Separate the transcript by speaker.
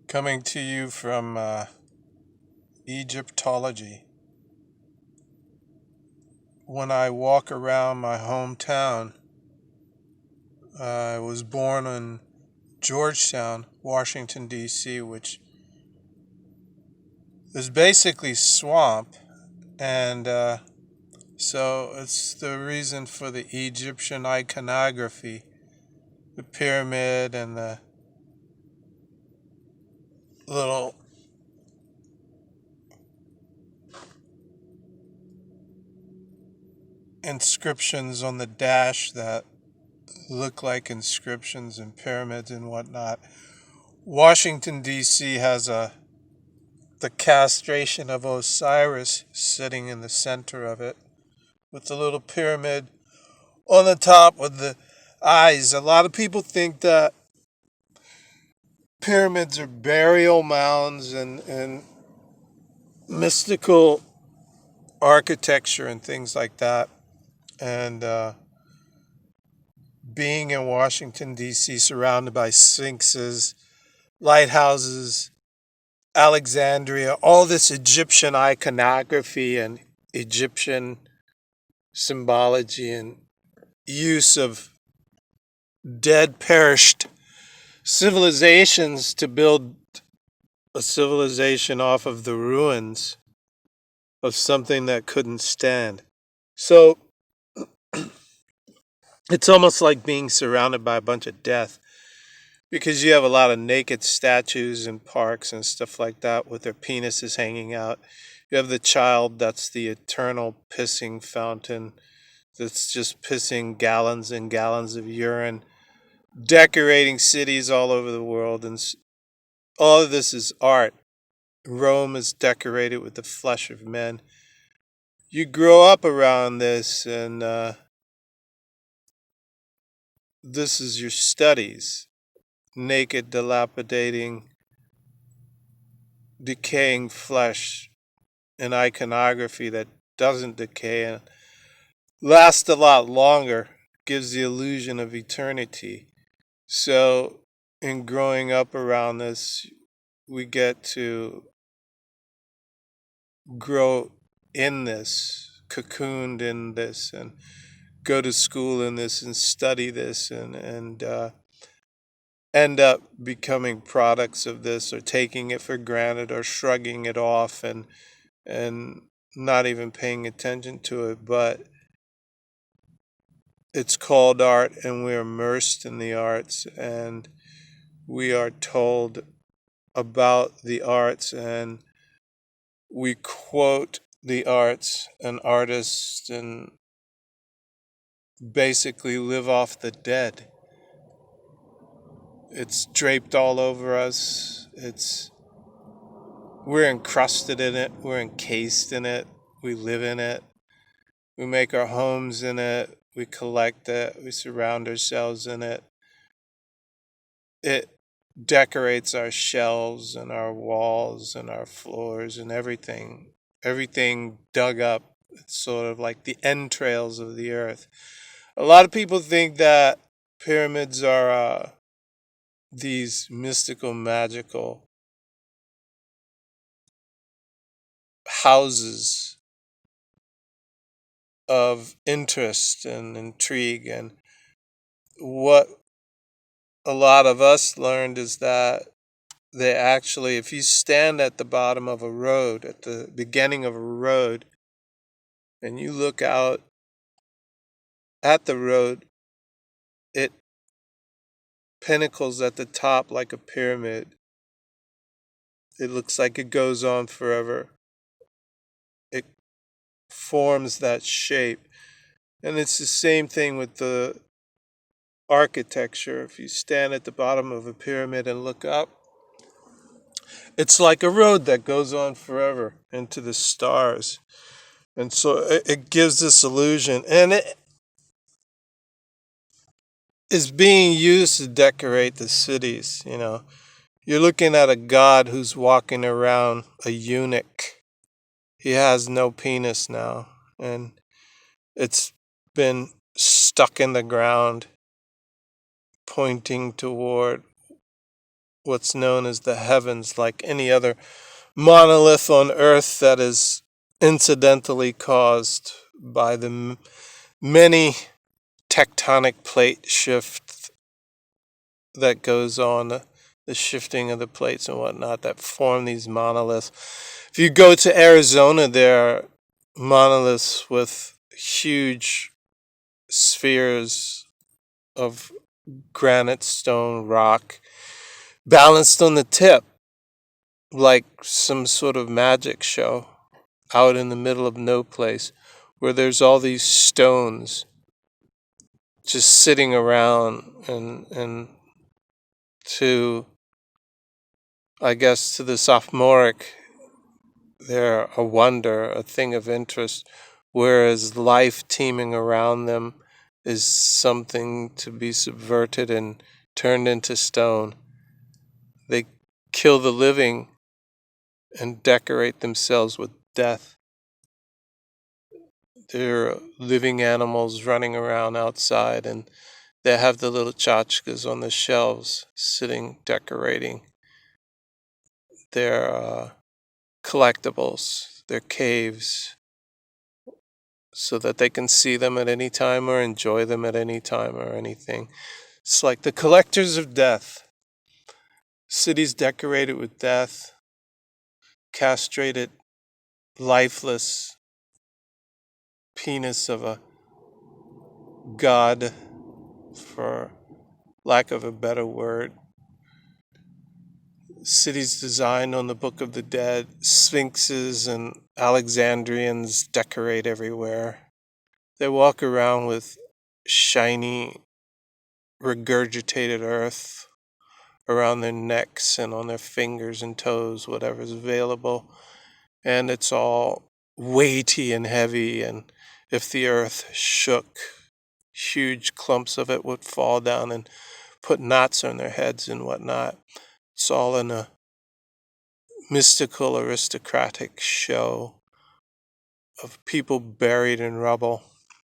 Speaker 1: Coming to you from Egyptology. When I walk around my hometown, I was born in Georgetown, Washington, D.C., which is basically swamp. And so it's the reason for the Egyptian iconography, the pyramid and the little inscriptions on the dash that look like inscriptions and pyramids and whatnot. Washington, D.C. has the castration of Osiris sitting in the center of it, with the little pyramid on the top with the eyes. A lot of people think that pyramids are burial mounds and mystical architecture and things like that. And being in Washington, D.C., surrounded by sphinxes, lighthouses, Alexandria, all this Egyptian iconography and Egyptian symbology and use of dead, perished civilizations to build a civilization off of the ruins of something that couldn't stand. So it's almost like being surrounded by a bunch of death because you have a lot of naked statues in parks and stuff like that with their penises hanging out. You have the child that's the eternal pissing fountain that's just pissing gallons and gallons of urine, decorating cities all over the world. And all of this is art. Rome is decorated with the flesh of men. You grow up around this, and this is your studies. Naked, dilapidating, decaying flesh, and iconography that doesn't decay and lasts a lot longer, gives the illusion of eternity. So, in growing up around this, we get to grow in this, cocooned in this, and go to school in this and study this and end up becoming products of this or taking it for granted or shrugging it off and not even paying attention to it. But it's called art and we're immersed in the arts and we are told about the arts and we quote the arts and artists and basically live off the dead. It's draped all over us. We're encrusted in it. We're encased in it. We live in it. We make our homes in it. We collect it. We surround ourselves in it. It decorates our shelves and our walls and our floors and everything. Everything dug up. It's sort of like the entrails of the earth. A lot of people think that pyramids are these mystical, magical houses of interest and intrigue. And what a lot of us learned is that they actually, if you stand at the bottom of a road, at the beginning of a road, and you look out at the road, it pinnacles at the top like a pyramid. It looks like it goes on forever. It forms that shape. And it's the same thing with the architecture. If you stand at the bottom of a pyramid and look up, it's like a road that goes on forever into the stars. And so it gives this illusion. And it is being used to decorate the cities. You're looking at a god who's walking around a eunuch. He has no penis now. And it's been stuck in the ground, pointing toward what's known as the heavens, like any other monolith on Earth that is incidentally caused by the many tectonic plate shifts that goes on, the shifting of the plates and whatnot that form these monoliths. If you go to Arizona, there are monoliths with huge spheres of granite, stone, rock, balanced on the tip, like some sort of magic show out in the middle of no place, where there's all these stones just sitting around, and to, I guess, to the sophomoric, they're a wonder, a thing of interest, whereas life teeming around them is something to be subverted and turned into stone. They kill the living and decorate themselves with death. They're living animals running around outside, and they have the little tchotchkes on the shelves sitting, decorating their collectibles, their caves, so that they can see them at any time or enjoy them at any time or anything. It's like the collectors of death. Cities decorated with death, castrated, lifeless penis of a god, for lack of a better word. Cities designed on the Book of the Dead, sphinxes and Alexandrians decorate everywhere. They walk around with shiny, regurgitated earth around their necks and on their fingers and toes, whatever's available. And it's all weighty and heavy, and if the earth shook, huge clumps of it would fall down and put knots on their heads and whatnot. It's all in a mystical, aristocratic show of people buried in rubble.